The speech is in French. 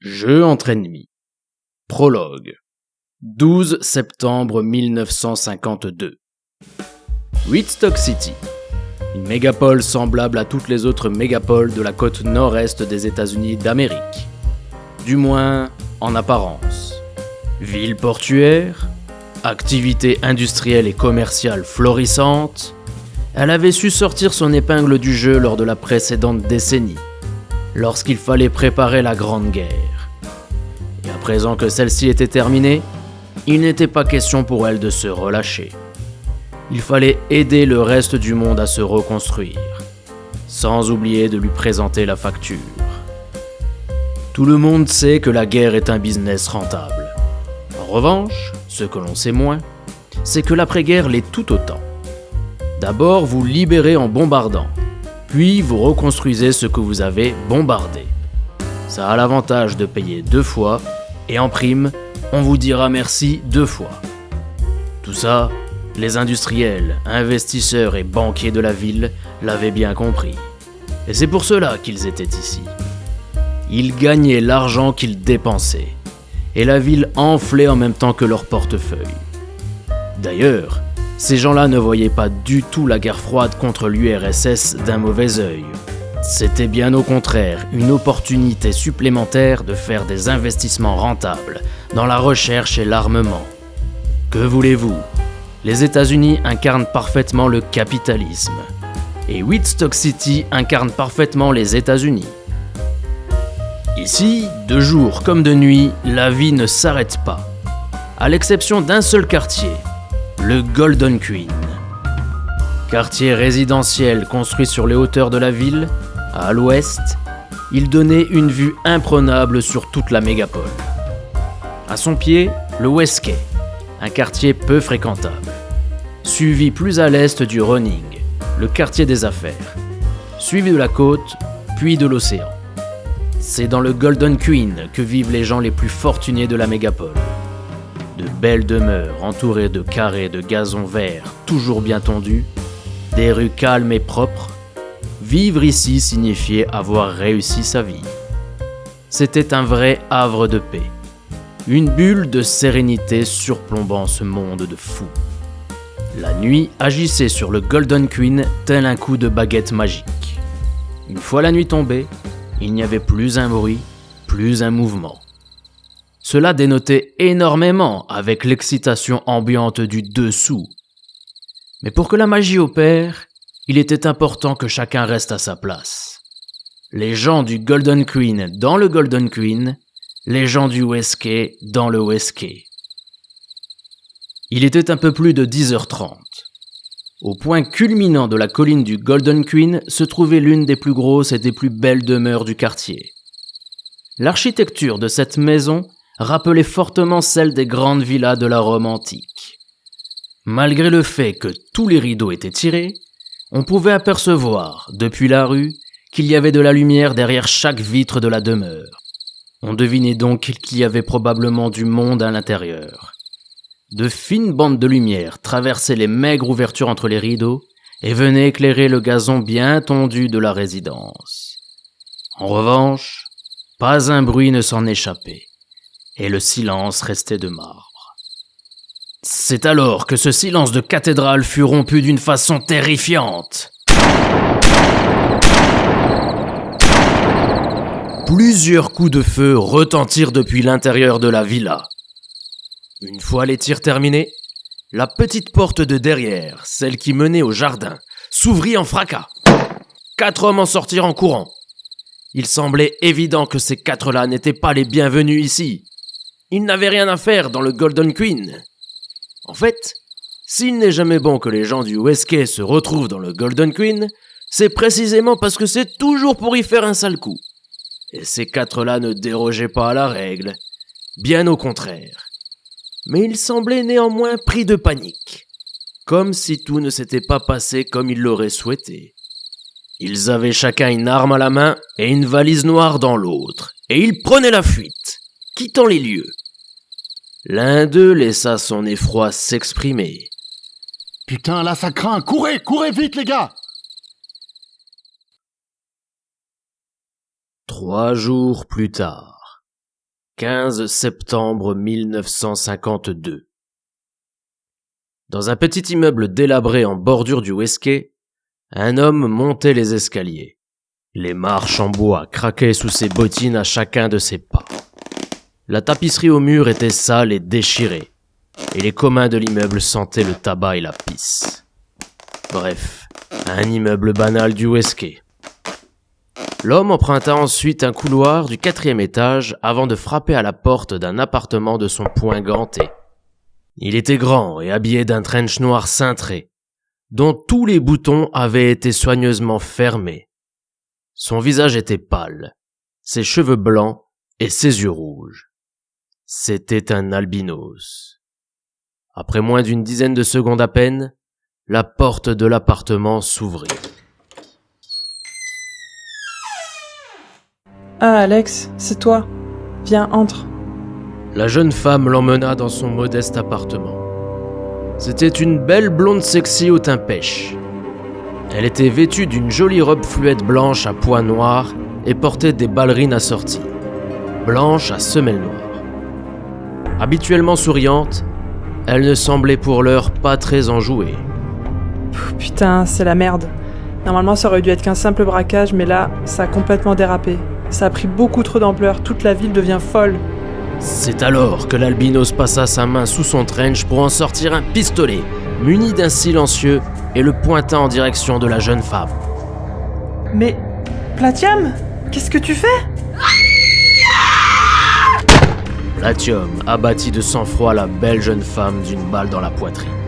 Jeu entre ennemis. Prologue. 12 septembre 1952. Whitstock City. Une mégapole semblable à toutes les autres mégapoles de la côte nord-est des États-Unis d'Amérique. Du moins, en apparence. Ville portuaire, activité industrielle et commerciale florissante, elle avait su sortir son épingle du jeu lors de la précédente décennie, lorsqu'il fallait préparer la Grande Guerre. Et à présent que celle-ci était terminée, il n'était pas question pour elle de se relâcher. Il fallait aider le reste du monde à se reconstruire, sans oublier de lui présenter la facture. Tout le monde sait que la guerre est un business rentable. En revanche, ce que l'on sait moins, c'est que l'après-guerre l'est tout autant. D'abord, vous libérez en bombardant, puis vous reconstruisez ce que vous avez bombardé. Ça a l'avantage de payer 2 fois, et en prime, on vous dira merci 2 fois. Tout ça, les industriels, investisseurs et banquiers de la ville l'avaient bien compris. Et c'est pour cela qu'ils étaient ici. Ils gagnaient l'argent qu'ils dépensaient, et la ville enflait en même temps que leur portefeuille. D'ailleurs, ces gens-là ne voyaient pas du tout la guerre froide contre l'URSS d'un mauvais œil. C'était bien au contraire une opportunité supplémentaire de faire des investissements rentables dans la recherche et l'armement. Que voulez-vous ? Les États-Unis incarnent parfaitement le capitalisme, et Whitstock City incarne parfaitement les États-Unis. Ici, de jour comme de nuit, la vie ne s'arrête pas, à l'exception d'un seul quartier, le Golden Queen. Quartier résidentiel construit sur les hauteurs de la ville, à l'ouest, il donnait une vue imprenable sur toute la mégapole. À son pied, le West Quay, un quartier peu fréquentable, suivi plus à l'est du Running, le quartier des affaires, suivi de la côte, puis de l'océan. C'est dans le Golden Queen que vivent les gens les plus fortunés de la mégapole. De belles demeures entourées de carrés de gazon vert toujours bien tondus, des rues calmes et propres. Vivre ici signifiait avoir réussi sa vie. C'était un vrai havre de paix, une bulle de sérénité surplombant ce monde de fous. La nuit agissait sur le Golden Queen tel un coup de baguette magique. Une fois la nuit tombée, il n'y avait plus un bruit, plus un mouvement. Cela dénotait énormément avec l'excitation ambiante du dessous. Mais pour que la magie opère, il était important que chacun reste à sa place. Les gens du Golden Queen dans le Golden Queen, les gens du West Quay dans le West Quay. Il était un peu plus de 10h30. Au point culminant de la colline du Golden Queen se trouvait l'une des plus grosses et des plus belles demeures du quartier. L'architecture de cette maison rappelait fortement celle des grandes villas de la Rome antique. Malgré le fait que tous les rideaux étaient tirés, on pouvait apercevoir, depuis la rue, qu'il y avait de la lumière derrière chaque vitre de la demeure. On devinait donc qu'il y avait probablement du monde à l'intérieur. De fines bandes de lumière traversaient les maigres ouvertures entre les rideaux et venaient éclairer le gazon bien tondu de la résidence. En revanche, pas un bruit ne s'en échappait, et le silence restait de marbre. C'est alors que ce silence de cathédrale fut rompu d'une façon terrifiante. Plusieurs coups de feu retentirent depuis l'intérieur de la villa. Une fois les tirs terminés, la petite porte de derrière, celle qui menait au jardin, s'ouvrit en fracas. 4 hommes en sortirent en courant. Il semblait évident que ces 4-là n'étaient pas les bienvenus ici. Ils n'avaient rien à faire dans le Golden Queen. En fait, s'il n'est jamais bon que les gens du West Quay se retrouvent dans le Golden Queen, c'est précisément parce que c'est toujours pour y faire un sale coup. Et ces 4-là ne dérogeaient pas à la règle, bien au contraire. Mais ils semblaient néanmoins pris de panique, comme si tout ne s'était pas passé comme ils l'auraient souhaité. Ils avaient chacun une arme à la main et une valise noire dans l'autre, et ils prenaient la fuite, quittant les lieux. L'un d'eux laissa son effroi s'exprimer. « Putain, là ça craint, courez vite les gars !» 3 jours plus tard. 15 septembre 1952. Dans un petit immeuble délabré en bordure du Westquay, un homme montait les escaliers. Les marches en bois craquaient sous ses bottines à chacun de ses pas. La tapisserie au mur était sale et déchirée, et les communs de l'immeuble sentaient le tabac et la pisse. Bref, un immeuble banal du Westquay. L'homme emprunta ensuite un couloir du 4e étage avant de frapper à la porte d'un appartement de son poing ganté. Il était grand et habillé d'un trench noir cintré, dont tous les boutons avaient été soigneusement fermés. Son visage était pâle, ses cheveux blancs et ses yeux rouges. C'était un albinos. Après moins d'une dizaine de secondes à peine, la porte de l'appartement s'ouvrit. Ah Alex, c'est toi. Viens, entre. La jeune femme l'emmena dans son modeste appartement. C'était une belle blonde sexy au teint pêche. Elle était vêtue d'une jolie robe fluette blanche à pois noirs et portait des ballerines assorties, blanches à semelles noires. Habituellement souriante, elle ne semblait pour l'heure pas très enjouée. Putain, c'est la merde. Normalement, ça aurait dû être qu'un simple braquage, mais là, ça a complètement dérapé. Ça a pris beaucoup trop d'ampleur, toute la ville devient folle. C'est alors que l'albinos passa sa main sous son trench pour en sortir un pistolet, muni d'un silencieux, et le pointa en direction de la jeune femme. Mais... Platium, qu'est-ce que tu fais? Platium abattit de sang-froid la belle jeune femme d'une balle dans la poitrine.